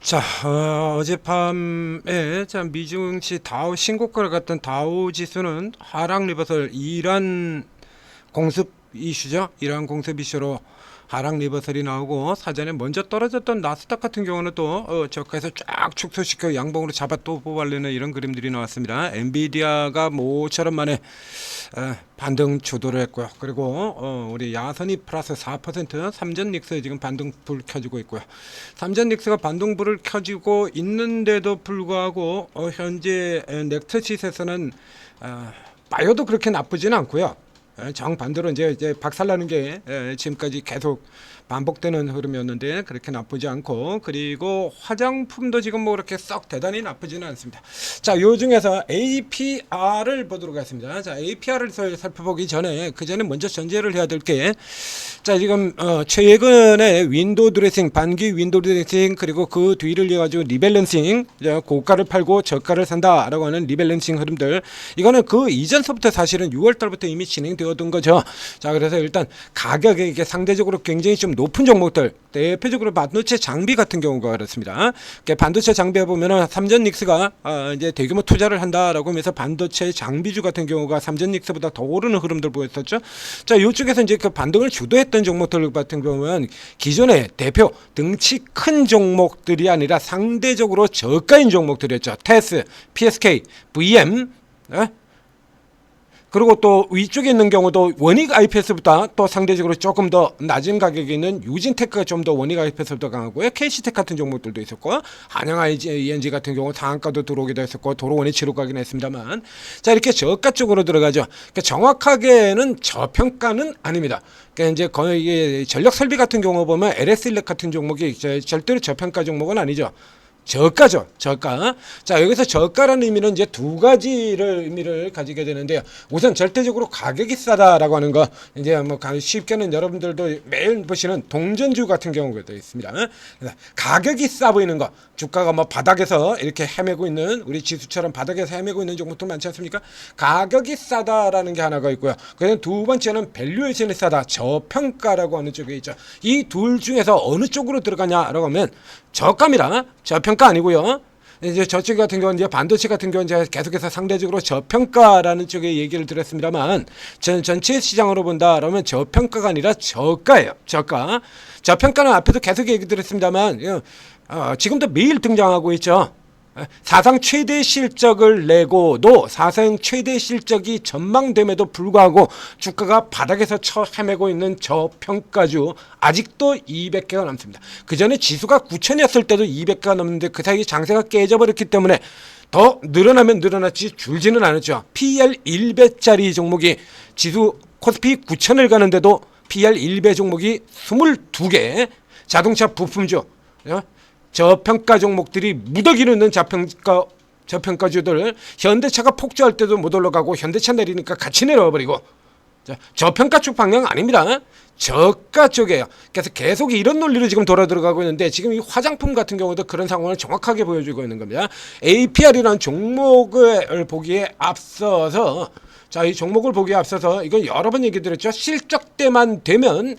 자, 어젯밤에 미증시 다우 신고가를 갔던 다우 지수는 하락 리버설 이란 공습 이슈죠. 이란 공습 이슈로 하락 리버설이 나오고, 사전에 먼저 떨어졌던 나스닥 같은 경우는 또 저가에서 쫙 축소시켜 양봉으로 잡아 또 뽑아내는 이런 그림들이 나왔습니다. 엔비디아가 모처럼 만에 반등 주도를 했고요. 그리고 우리 야선이 플러스 4%, 삼전 닉스 지금 반등 불 켜지고 있고요. 삼전 닉스가 반등 불을 켜지고 있는데도 불구하고 현재 넥트시스에서는 바이오도 그렇게 나쁘지는 않고요. 정반대로 이제 박살나는 게 지금까지 계속 반복되는 흐름이었는데 그렇게 나쁘지 않고, 그리고 화장품도 지금 뭐 그렇게 썩 대단히 나쁘지는 않습니다. 자, 요 중에서 APR을 보도록 하겠습니다. 자, APR을 살펴보기 전에 그 전에 먼저 전제를 해야 될 게, 자, 지금 최근에 윈도우 드레싱, 반기 윈도우 드레싱, 그리고 그 뒤를 이어 가지고 리밸런싱, 고가를 팔고 저가를 산다라고 하는 리밸런싱 흐름들, 이거는 그 이전서부터 사실은 6월 달부터 이미 진행되었던 거죠. 자, 그래서 일단 가격이 이게 상대적으로 굉장히 좀 높은 종목들, 대표적으로 반도체 장비 같은 경우가 그렇습니다. 반도체 장비에 보면은 삼전 닉스가 이제 대규모 투자를 한다라고 하면서 반도체 장비주 같은 경우가 삼전 닉스보다 더 오르는 흐름들 보였었죠. 자, 이쪽에서 이제 그 반등을 주도했던 종목들 같은 경우는 기존의 대표 등치 큰 종목들이 아니라 상대적으로 저가인 종목들이었죠. 테스, PSK, VM, 그리고 또 위쪽에 있는 경우도 원익 IPS보다 또 상대적으로 조금 더 낮은 가격에 있는 유진테크가 좀 더 원익 IPS보다 강하고요. KC텍 같은 종목들도 있었고, 한양 ENG 같은 경우 상한가도 들어오기도 했었고, 도로원이 치러 가긴 했습니다만, 자, 이렇게 저가 쪽으로 들어가죠. 그러니까 정확하게는 저평가는 아닙니다. 그러니까 이제 거의 전력 설비 같은 경우 보면 LS일렉 같은 종목이 절대로 저평가 종목은 아니죠. 저가죠, 저가. 자, 여기서 저가라는 의미는 이제 두 가지를 의미를 가지게 되는데요. 우선 절대적으로 가격이 싸다라고 하는 거, 이제 뭐 쉽게는 여러분들도 매일 보시는 동전주 같은 경우가 있습니다. 가격이 싸 보이는 거, 주가가 뭐 바닥에서 이렇게 헤매고 있는, 우리 지수처럼 바닥에서 헤매고 있는 종목들 많지 않습니까? 가격이 싸다라는 게 하나가 있고요. 그다음 두 번째는 밸류에이션이 싸다, 저평가라고 하는 쪽에 있죠. 이 둘 중에서 어느 쪽으로 들어가냐라고 하면 저가입니다. 저평가 아니고요. 이제 저쪽 같은 경우는 이제 반도체 같은 경우는 제가 계속해서 상대적으로 저평가라는 쪽에 얘기를 드렸습니다만, 전체 시장으로 본다 그러면 저평가가 아니라 저가예요. 저가. 저평가는 앞에도 계속 얘기 드렸습니다만, 지금도 매일 등장하고 있죠. 사상 최대 실적을 내고도 사상 최대 실적이 전망됨에도 불구하고 주가가 바닥에서 헤매고 있는 저평가주, 아직도 200개가 넘습니다. 그 전에 지수가 9,000이었을 때도 200개가 넘는데 그 사이 장세가 깨져버렸기 때문에 더 늘어나면 늘어났지 줄지는 않았죠. PER 1배짜리 종목이 지수 코스피 9,000을 가는데도 PER 1배 종목이 22개, 자동차 부품주, 저평가 종목들이 무더기로 있는 저평가주들, 현대차가 폭주할 때도 못 올라가고 현대차 내리니까 같이 내려와버리고, 저평가 쪽 방향 아닙니다. 저가 쪽이에요. 그래서 계속 이런 논리로 지금 돌아 들어가고 있는데, 지금 이 화장품 같은 경우도 그런 상황을 정확하게 보여주고 있는 겁니다. APR이라는 종목을 보기에 앞서서, 자, 이 종목을 보기에 앞서서 이건 여러 번 얘기 드렸죠. 실적 때만 되면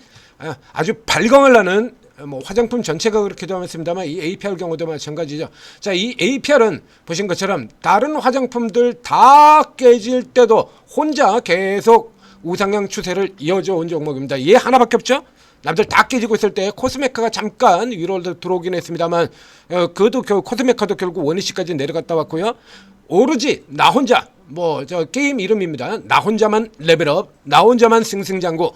아주 발광을 하는, 뭐 화장품 전체가 그렇게 되었습니다만 이 APR 경우도 마찬가지죠. 자, 이 APR은 보신 것처럼 다른 화장품들 다 깨질 때도 혼자 계속 우상향 추세를 이어져 온 종목입니다. 얘 하나밖에 없죠. 남들 다 깨지고 있을 때 코스메카가 잠깐 위로 들어오긴 했습니다만, 그것도 코스메카도 결국 원위치까지 내려갔다 왔고요. 오로지 나 혼자, 뭐 저 게임 이름입니다. 나 혼자만 레벨업, 나 혼자만 승승장구,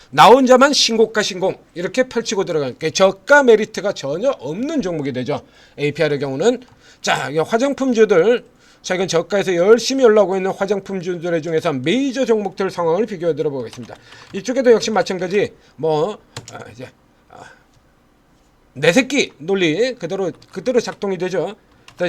나 혼자만 신고가 신공, 이렇게 펼치고 들어가는 저가 메리트가 전혀 없는 종목이 되죠. APR의 경우는. 자, 화장품주들, 자, 이건 저가에서 열심히 올라오고 있는 화장품주들 중에서 메이저 종목들 상황을 비교해 들어보겠습니다. 이쪽에도 역시 마찬가지, 뭐 이제 내 새끼 논리 그대로 작동이 되죠.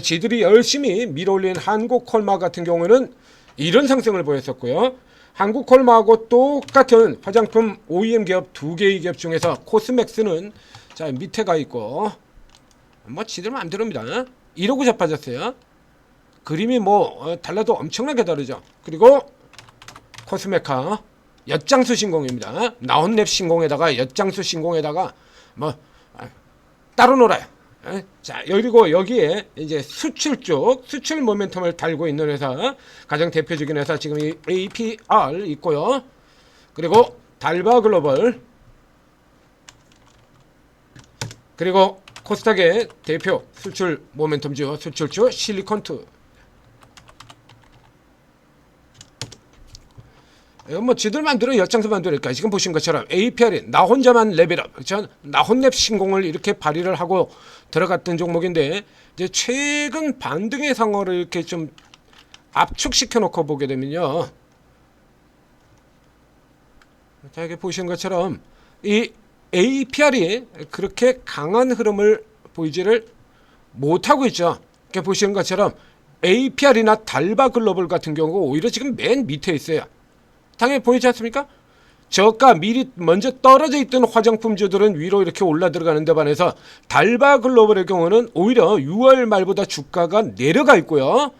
지들이 열심히 밀어올린 한국콜마 같은 경우는 이런 상승을 보였었고요. 한국콜마하고 똑같은 화장품 OEM 기업 두 개의 기업 중에서 코스맥스는 자, 밑에 가 있고, 뭐 지들 마음대로입니다. 이러고 자빠졌어요. 그림이 뭐 달라도 엄청나게 다르죠. 그리고 코스메카 엿장수 신공입니다. 나온랩 신공에다가 엿장수 신공에다가 뭐 따로 놀아요. 자, 그리고 여기에 이제 수출 쪽 수출 모멘텀을 달고 있는 회사, 가장 대표적인 회사 지금 이 APR 있고요. 그리고 달바 글로벌, 그리고 코스닥의 대표 수출 모멘텀주 수출주 실리콘투. 이건 뭐 지들 만들어 엿장서 만들니까 지금 보신 것처럼 APR이 나 혼자만 레벨업, 나 혼랩 신공을 이렇게 발휘를 하고 들어갔던 종목인데, 이제 최근 반등의 상황을 이렇게 좀 압축시켜 놓고 보게 되면요, 자, 이렇게 보신 것처럼 이 APR이 그렇게 강한 흐름을 보이지를 못하고 있죠. 이렇게 보시는 것처럼 APR이나 달바 글로벌 같은 경우 오히려 지금 맨 밑에 있어요. 당연히 보이지 않습니까? 저가 미리 먼저 떨어져 있던 화장품주들은 위로 이렇게 올라 들어가는 데 반해서 달바 글로벌의 경우는 오히려 6월 말보다 주가가 내려가 있고요.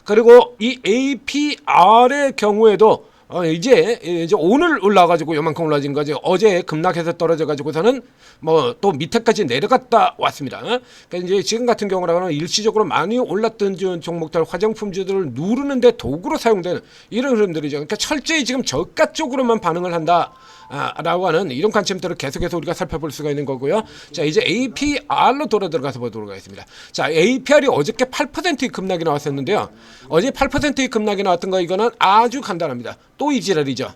그리고 이 APR의 경우에도 이제 오늘 올라가지고 요만큼 올라진 거지, 어제 급락해서 떨어져가지고서는 뭐 또 밑에까지 내려갔다 왔습니다. 그러니까 이제 지금 같은 경우라고는 일시적으로 많이 올랐던 종목들, 화장품주들을 누르는데 도구로 사용되는 이런 흐름들이죠. 그러니까 철저히 지금 저가 쪽으로만 반응을 한다. 라고 하는 이런 관점들을 계속해서 우리가 살펴볼 수가 있는 거고요. 자, 이제 APR로 들어가서 보도록 하겠습니다. 자, APR이 어저께 8%의 급락이 나왔었는데요. 어제 8%의 급락이 나왔던 거, 이거는 아주 간단합니다. 또 이 지랄이죠.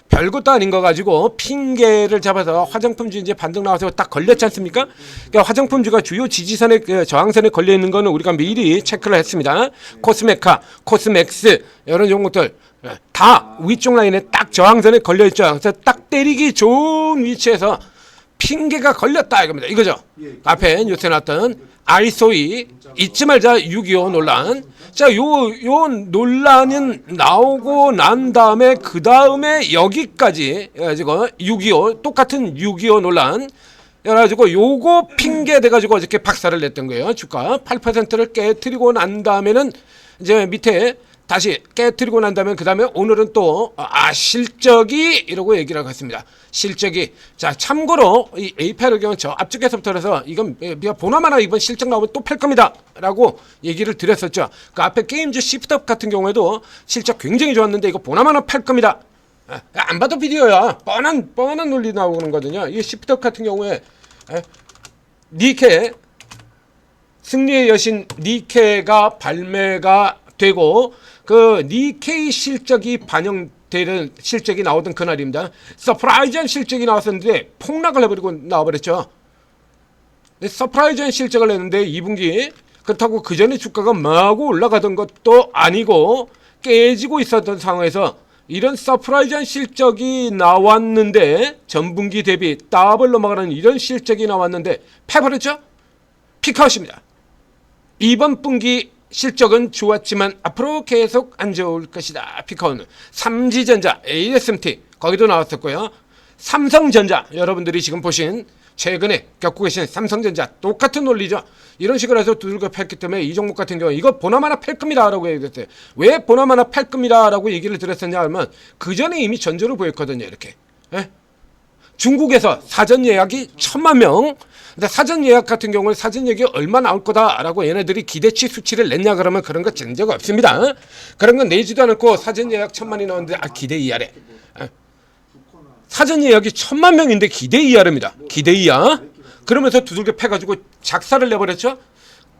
별것도 아닌 거 가지고 핑계를 잡아서 화장품주 이제 반등 나와서 딱 걸렸지 않습니까? 그러니까 화장품주가 주요 지지선에, 저항선에 걸려 있는 거는 우리가 미리 체크를 했습니다. 코스메카, 코스맥스 이런 종목들 다 위쪽 라인에 딱 저항선에 걸려 있죠. 그래서 딱 때리기 좋은 위치에서 핑계가 걸렸다 이겁니다. 이거죠. 앞에 뉴스에 나왔던 아이소이 잊지 말자 6.25 논란. 자, 요 논란은 나오고 난 다음에 그 다음에 여기까지 해가지고 6.25 똑같은 6.25 논란. 그래가지고 요거 핑계 돼가지고 어저께 박살을 냈던 거예요. 주가 8%를 깨트리고 난 다음에는 이제 밑에 다시 깨트리고 난 다음에 그 다음에 오늘은 또 실적이 이러고 얘기를 하고 있습니다. 실적이, 자, 참고로 이 APR의 경우 저 앞쪽에서부터 해서 이건 보나마나 이번 실적 나오면 또 팔 겁니다 라고 얘기를 드렸었죠. 그 앞에 게임즈 시프트업 같은 경우에도 실적 굉장히 좋았는데 이거 보나마나 팔 겁니다. 안 봐도 비디오야. 뻔한 논리 나오는 거거든요. 이 시프트업 같은 경우에 니케, 승리의 여신 니케가 발매가 되고 그 니케이 실적이 반영되는 실적이 나오던 그날입니다. 서프라이즈한 실적이 나왔었는데 폭락을 해버리고 나와버렸죠. 서프라이즈한 실적을 냈는데 2분기, 그렇다고 그 전에 주가가 마구 올라가던 것도 아니고 깨지고 있었던 상황에서 이런 서프라이즈한 실적이 나왔는데, 전분기 대비 더블 넘어가는 이런 실적이 나왔는데 패버렸죠. 피크아웃입니다. 이번 분기 실적은 좋았지만 앞으로 계속 안 좋을 것이다. 피카오는 삼지전자, ASMT 거기도 나왔었고요. 삼성전자, 여러분들이 지금 보신 최근에 겪고 계신 삼성전자 똑같은 논리죠. 이런 식으로 해서 두들겨 팼기 때문에 이 종목 같은 경우 이거 보나마나 팔 겁니다 라고 얘기했어요. 왜 보나마나 팔 겁니다 라고 얘기를 드렸었냐 하면 그 전에 이미 전조를 보였거든요. 이렇게 중국에서 사전 예약이 1000만 명. 근데 사전 예약 같은 경우는 사전 예약이 얼마 나올 거다라고 얘네들이 기대치 수치를 냈냐 그러면 그런 거 진 적 없습니다. 그런 건 내지도 않고 사전 예약 1000만이 나오는데 기대 이하래. 사전 예약이 1000만 명인데 기대 이하랍니다. 기대 이하. 그러면서 두들겨 패가지고 작사를 내버렸죠.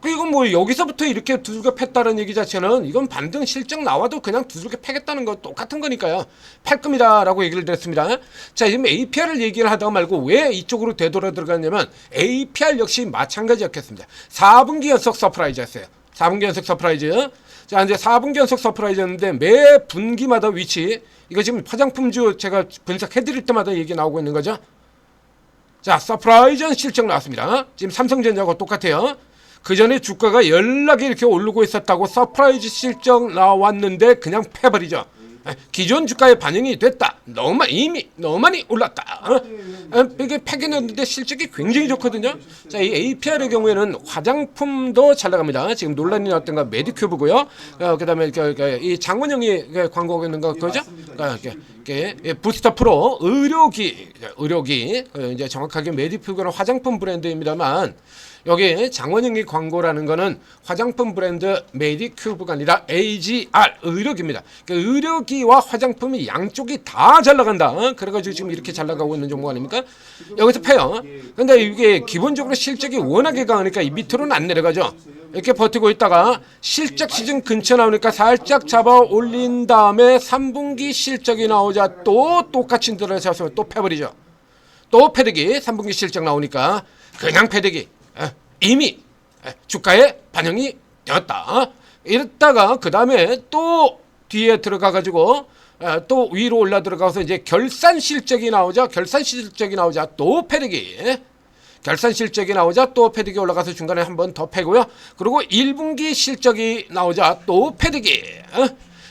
이건 뭐 여기서부터 이렇게 두들겨 팼다는 얘기 자체는 이건 반등 실적 나와도 그냥 두들겨 패겠다는 거 똑같은 거니까요. 팔 겁니다 라고 얘기를 드렸습니다. 자, 지금 APR을 얘기를 하다가 말고 왜 이쪽으로 되돌아 들어갔냐면 APR 역시 마찬가지였겠습니다. 4분기 연속 서프라이즈였어요. 4분기 연속 서프라이즈. 자, 이제 4분기 연속 서프라이즈였는데 매 분기마다 위치, 이거 지금 화장품주 제가 분석해 드릴 때마다 얘기 나오고 있는 거죠. 자, 서프라이즈 실적 나왔습니다. 지금 삼성전자하고 똑같아요. 그 전에 주가가 연락이 이렇게 오르고 있었다고 서프라이즈 실적 나왔는데 그냥 패버리죠. 기존 주가에 반영이 됐다. 이미 너무 많이 올랐다. 이게 패기는데 실적이 굉장히 좋거든요. 자, 이 APR의 경우에는 화장품도 잘 나갑니다. 지금 논란이 나왔던 거 메디큐브고요. 그다음에 이 장원영이 광고하고 있는 거 그죠? 부스터 프로 의료기 이제 정확하게 메디퓨거는 화장품 브랜드입니다만 여기 장원영이 광고라는 거는 화장품 브랜드 메디큐브가 아니라 AGR 의료기입니다. 그러니까 의료기와 화장품이 양쪽이 다 잘 나간다. 그래가지고 지금 이렇게 잘 나가고 있는 종목 아닙니까? 여기서 패요. 근데 이게 기본적으로 실적이 워낙에 강하니까 이 밑으로는 안 내려가죠. 이렇게 버티고 있다가 실적 시즌 근처 나오니까 살짝 잡아 올린 다음에 3분기 실적이 나오자 또 똑같이 들어서서 또 패버리죠. 또 패대기 3분기 실적 나오니까 그냥 패대기. 이미 주가에 반영이 되었다. 이랬다가 그 다음에 또 뒤에 들어가 가지고 또 위로 올라 들어가서 이제 결산 실적이 나오자 또 패대기. 결산 실적이 나오자 또 패대기 올라가서 중간에 한 번 더 패고요. 그리고 1분기 실적이 나오자 또 패대기.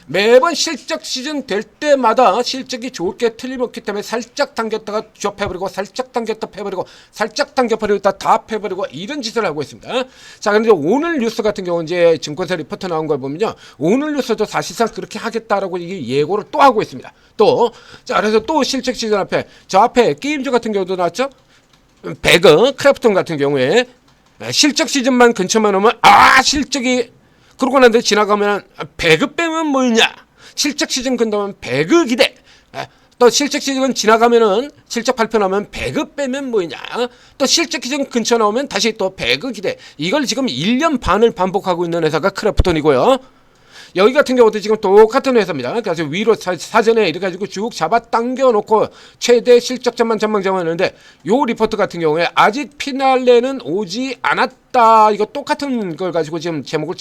매번 실적 시즌 될 때마다 실적이 좋을 게 틀림없기 때문에 살짝 당겼다가 좁혀버리고 살짝 당겼다 패버리고 살짝 당겨버리고 다 패버리고 이런 짓을 하고 있습니다. 자, 그런데 오늘 뉴스 같은 경우 이제 증권사 리포트 나온 걸 보면요, 오늘 뉴스도 사실상 그렇게 하겠다라고 이게 예고를 또 하고 있습니다. 또 자, 그래서 또 실적 시즌 앞에 저 앞에 게임즈 같은 경우도 나왔죠. 배그 크래프톤 같은 경우에 실적 시즌만 근처만 오면 실적이 그러고 난데 지나가면 배그 빼면 뭐냐, 실적 시즌 근다면 배그 기대, 또 실적 시즌 지나가면은 실적 발표 나오면 배그 빼면 뭐냐, 또 실적 시즌 근처 나오면 다시 또 배그 기대. 이걸 지금 1년 반을 반복하고 있는 회사가 크래프톤이고요. 여기 같은 경우도 지금 똑같은 회사입니다. 그래서 위로 사전에 이렇게 가지고 쭉 잡아 당겨 놓고 최대 실적전만 전망 잡았는데 요 리포트 같은 경우에 아직 피날레는 오지 않았다. 이거 똑같은 걸 가지고 지금 제목을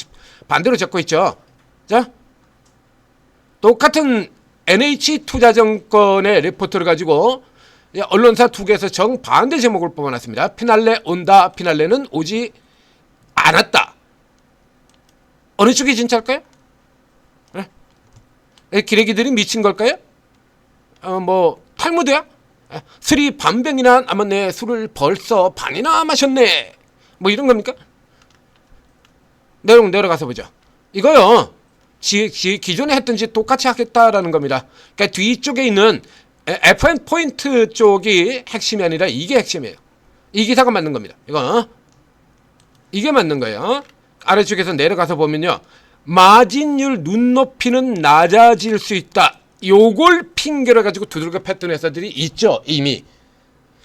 반대로 적고 있죠. 자, 똑같은 NH투자증권의 리포트를 가지고 언론사 두 개에서 정반대 제목을 뽑아놨습니다. 피날레 온다, 피날레는 오지 않았다. 어느 쪽이 진짜일까요? 기레기들이 미친 걸까요? 뭐 탈무드야? 술이 반병이나 남았네. 술을 벌써 반이나 마셨네. 뭐 이런 겁니까? 내려가서 보죠. 이거요, 기존에 했던 짓 똑같이 하겠다라는 겁니다. 그러니까 뒤쪽에 있는 FN 포인트 쪽이 핵심이 아니라 이게 핵심이에요. 이 기사가 맞는 겁니다. 이게 맞는 거예요. 아래쪽에서 내려가서 보면요, 마진율 눈높이는 낮아질 수 있다. 요걸 핑계로 가지고 두들겨 팼던 회사들이 있죠. 이미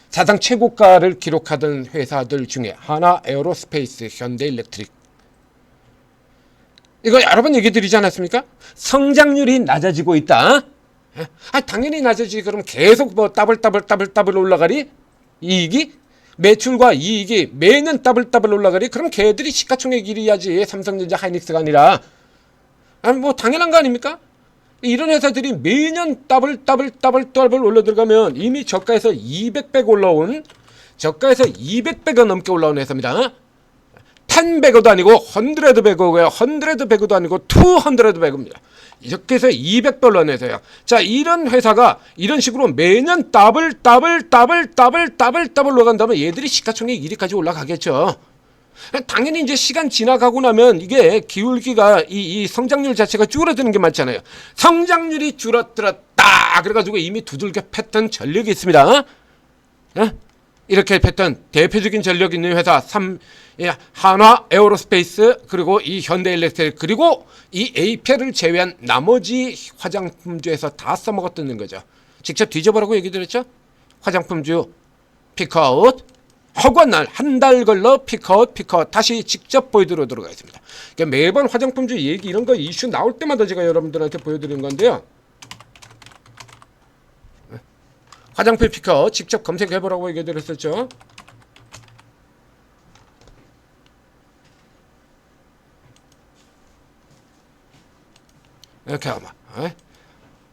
사상 최고가를 기록하던 회사들 중에 하나 에어로스페이스, 현대일렉트릭. 이거 여러 번 얘기 드리지 않았습니까? 성장률이 낮아지고 있다. 당연히 낮아지지. 그럼 계속 뭐 더블 올라가리? 이익이? 매출과 이익이 매년 더블 올라가리? 그럼 걔들이 시가총액 1위야지. 삼성전자, 하이닉스가 아니라. 뭐 당연한 거 아닙니까? 이런 회사들이 매년 더블 올라 들어가면 이미 저가에서 200배 올라온, 저가에서 200배가 넘게 올라온 회사입니다. 10배고도 아니고 100배고요. 100배고도 아니고 200배고입니다. 이렇게 해서 200배 올라온 회사예요. 자, 이런 회사가 이런 식으로 매년 더블 올라간다면 얘들이 시가총액 1위까지 올라가겠죠. 당연히 이제 시간 지나가고 나면 이게 기울기가 이 성장률 자체가 줄어드는 게 맞잖아요. 성장률이 줄어들었다. 그래가지고 이미 두들겨 팼던 전력이 있습니다. 이렇게 팼던 대표적인 전력 있는 회사 한화 에어로스페이스, 그리고 이 현대일렉트릭, 그리고 이 에이펠을 제외한 나머지 화장품주에서 다 써먹었다는 거죠. 직접 뒤져보라고 얘기 드렸죠. 화장품주 피크아웃, 허구한 날 한 달 걸러 피크아웃 다시 직접 보여드리도록 하겠습니다. 그러니까 매번 화장품주 얘기 이런 거 이슈 나올 때마다 제가 여러분들한테 보여드리는 건데요. 화장품 피크아웃 직접 검색해보라고 얘기 드렸었죠. 이렇게 하면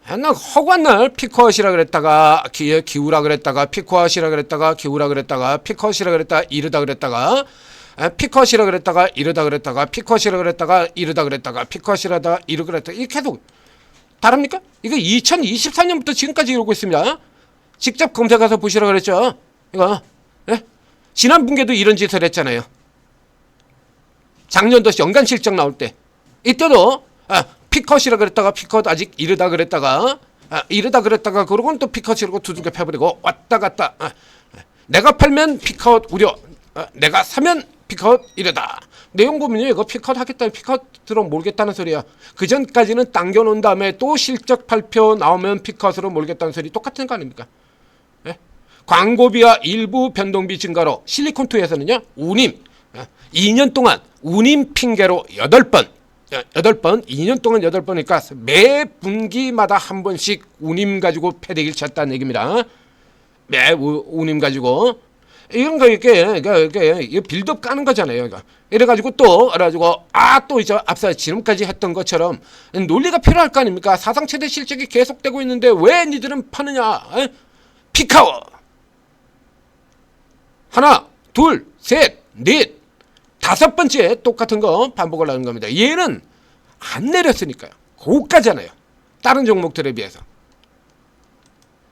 맨날 허구한 날 피크아웃이라 그랬다가 기우라 그랬다가 피크아웃이라 그랬다가 기우라 그랬다가 피크아웃이라 그랬다가 이르다 그랬다가 피크아웃이라 그랬다가 이르다 그랬다가 피크아웃이라 그랬다가 이르다 그랬다가 피크아웃이라다 이르다 그랬다가 이게 계속 다릅니까? 이거 2023년부터 지금까지 이러고 있습니다. 직접 검색해서 보시라 그랬죠. 이거 지난 분기에도 이런 짓을 했잖아요. 작년도 연간 실적 나올 때 이때도 피컷이라 그랬다가 피컷 아직 이르다 그랬다가 이러다 그랬다가 그러고는 또 피크아웃이라고 두들겨 패버리고 왔다 갔다. 내가 팔면 피크아웃 우려, 내가 사면 피크아웃 이러다. 내용 보면요, 이거 피크아웃 하겠다, 피크아웃 들어 몰겠다는 소리야. 그 전까지는 당겨놓은 다음에 또 실적 발표 나오면 피크아웃으로 몰겠다는 소리 똑같은 거 아닙니까? 광고비와 일부 변동비 증가로 실리콘2에서는요, 운임 2년 동안 운임 핑계로 8번 2년 동안 8번이니까 매 분기마다 한 번씩 운임 가지고 패대기를 쳤다는 얘기입니다. 매 운임 가지고 이런 거 이게 빌드업 까는 거잖아요. 이래가지고 또 그래가지고 또 이제 앞서 지금까지 했던 것처럼 논리가 필요할 거 아닙니까? 사상 최대 실적이 계속되고 있는데 왜 니들은 파느냐? 피카워 하나, 둘, 셋, 넷, 5번째 똑같은 거 반복을 하는 겁니다. 얘는 안 내렸으니까요. 고가잖아요. 다른 종목들에 비해서.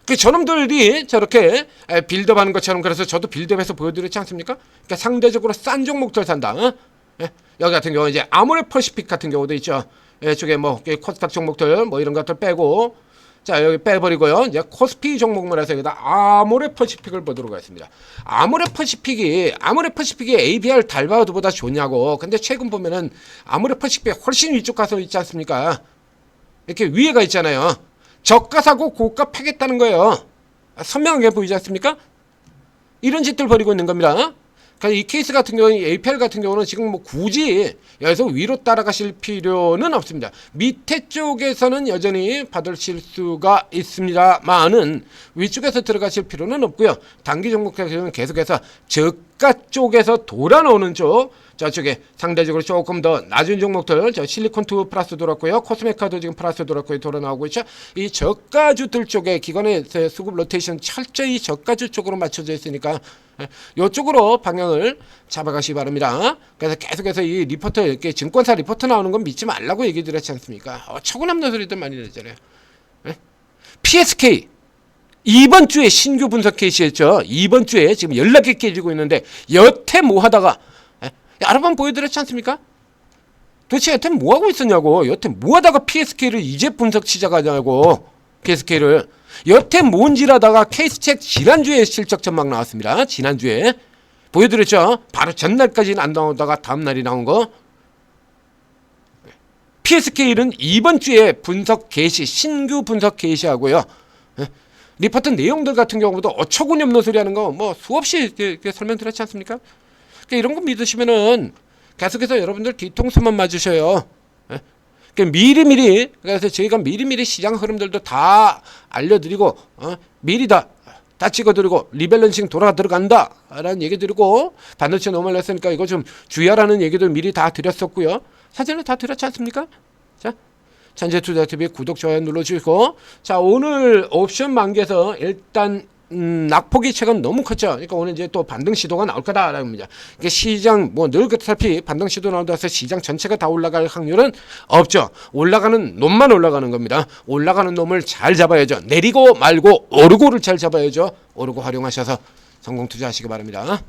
그 저놈들이 저렇게 빌드업하는 것처럼, 그래서 저도 빌드업해서 보여드렸지 않습니까? 그러니까 상대적으로 싼 종목들 산다. 여기 같은 경우 이제 아모레퍼시픽 같은 경우도 있죠. 이쪽에 뭐 코스닥 종목들 뭐 이런 것들 빼고, 자 여기 빼버리고요. 이제 코스피 종목만 해서 여기다 아모레퍼시픽을 보도록 하겠습니다. 아모레퍼시픽이 ABR 달바우드보다 좋냐고. 근데 최근 보면은 아모레퍼시픽이 훨씬 위쪽 가서 있지 않습니까? 이렇게 위에가 있잖아요. 저가 사고 고가 패겠다는 거예요. 선명하게 보이지 않습니까? 이런 짓들 벌이고 있는 겁니다. 그러니까 이 케이스 같은 경우는, APR 같은 경우는 지금 뭐 굳이 여기서 위로 따라가실 필요는 없습니다. 밑에 쪽에서는 여전히 받으실 수가 있습니다만은 위쪽에서 들어가실 필요는 없고요. 단기 종목 같은 경우는 계속해서 저가 쪽에서 돌아오는 쪽, 저쪽에 상대적으로 조금 더 낮은 종목들, 저 실리콘2 플러스 돌았고요. 코스메카도 지금 플러스 돌았고요. 돌아 나오고 있죠. 이 저가주들 쪽에 기관의 수급 로테이션 철저히 저가주 쪽으로 맞춰져 있으니까 이쪽으로 방향을 잡아가시기 바랍니다. 그래서 계속해서 이 리포트, 이렇게 증권사 리포트 나오는 건 믿지 말라고 얘기 드렸지 않습니까? 처구남는 소리들 많이 내잖아요. PSK 이번 주에 신규 분석 케이스였죠. 이번 주에 지금 연락이 깨지고 있는데 여태 뭐 하다가 여러 번 보여드렸지 않습니까? 도대체 여태 뭐 하고 있었냐고. 여태 뭐 하다가 PSK를 이제 분석 시작하냐고. PSK를 여태 뭔지라다가 케이스책 지난주에 실적 전망 나왔습니다. 지난주에 보여드렸죠. 바로 전날까지는 안 나오다가 다음날이 나온 거. PSK는 이번 주에 분석 개시, 신규 분석 개시하고요. 리포트 내용들 같은 경우도 어처구니 없는 소리 하는 거 뭐 수없이 설명드렸지 않습니까? 그러니까 이런 거 믿으시면은 계속해서 여러분들 뒤통수만 맞으셔요. 그러니까 미리미리, 그래서 저희가 미리미리 시장 흐름들도 다 알려드리고, 미리 다 찍어드리고, 리밸런싱 들어간다 라는 얘기 드리고, 반도체 너무 말렸으니까 이거 좀 주의하라는 얘기도 미리 다 드렸었고요. 사전에 다 드렸지 않습니까? 자, 천재투자TV 구독, 좋아요 눌러주시고, 자, 오늘 옵션 만기에서 일단 낙폭이 최근 너무 컸죠. 그러니까 오늘 이제 또 반등 시도가 나올 거다라는 겁니다. 그러니까 시장 뭐 늘 그렇다시피 반등 시도 나온다 해서 시장 전체가 다 올라갈 확률은 없죠. 올라가는 놈만 올라가는 겁니다. 올라가는 놈을 잘 잡아야죠. 내리고 말고 오르고를 잘 잡아야죠. 오르고 활용하셔서 성공 투자하시기 바랍니다.